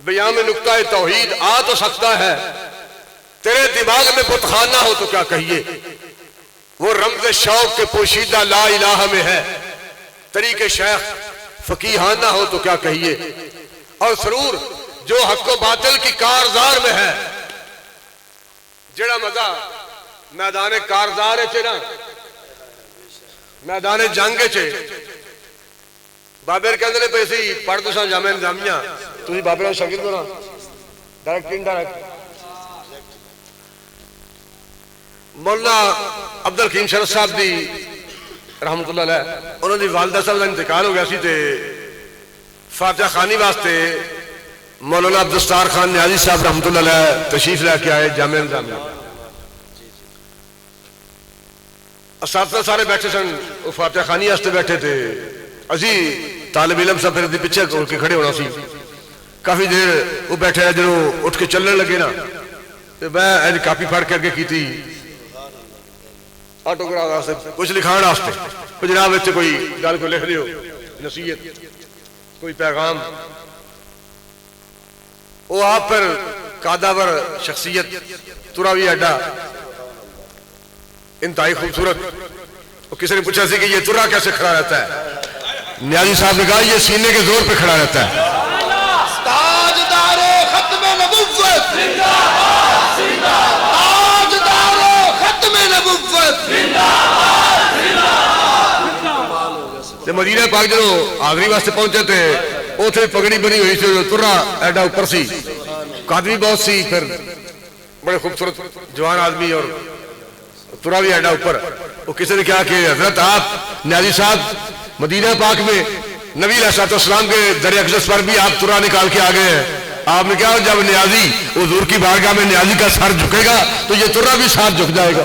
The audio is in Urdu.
بیان میں نکتہ توحید آ تو سکتا ہے، تیرے دماغ میں بت خانہ ہو تو کیا کہیے، وہ رمز شوق کے پوشیدہ لا الہ میں ہے، طریق شیخ فقیہانہ ہو تو کیا کہیے، اور سرور جو حق و باطل کی کارزار میں ہے، جڑا مزہ میدان کارزار ہے نا، میدان جنگ ہے، بابر کہندے نے پیسی پڑھ تو سان جامعہ نظامیہ تسی بابر شاگرد ہو نا ڈائریکٹ انڈائریکٹ۔ مولانا عبدالحکیم شرف صاحب دی رحمت اللہ علیہ انہوں دی والدہ صاحب کا انتقال ہو گیا سی تے فاتحہ خانی واسطے مولانا عبدالستار خان نیازی صاحب رحمت اللہ علیہ تشریف لے کے آئے جامعہ نظامیہ۔ اساتذہ سارے بیٹھے سن، وہ فاتحہ خانی واسطے بیٹھے تھے، اسی طالب علم سب پھر پیچھے ہو کے کھڑے ہونا سی، کافی دیر وہ بیٹھے ہیں، جنہوں اٹھ کے چلنے لگے نا میں کاپی پھاڑ کے اگے کی تھی آٹوگراف واسطے کچھ لکھان واسطے، کوئی جناب اتنے کوئی گل کو لکھ دیو، نصیحت کوئی پیغام، وہ آپ پر قاداور شخصیت تراوی اڈا انتہائی خوبصورت، وہ کسی نے پوچھا سی کہ یہ ترا کیسے کھڑا رہتا ہے، نیازی صاحب نے کہا یہ سینے کے زور پہ کھڑا رہتا ہے۔ تاجدار ختم نبوت زندہ باد زندہ باد، تاجدار ختم نبوت زندہ باد زندہ باد۔ مدینہ پاک جنہوں آگری واسطے پہنچے تھے اوتھے پگڑی بنی ہوئی تھی، ترا ایڈا اوپر سی، قادری بہت سی، پھر بڑے خوبصورت جوان آدمی اور ترا بھی ایڈا اوپر۔ وہ کسی نے کہا کہ حضرت آپ نیازی صاحب مدینہ پاک میں نبی علیہ السلام کے در اقدس پر بھی آپ ترا نکال کے آگئے ہیں۔ آپ نے کہا جب نیازی حضور کی بارگاہ میں نیازی کا سر جھکے گا تو یہ ترا بھی ساتھ جھک جائے گا۔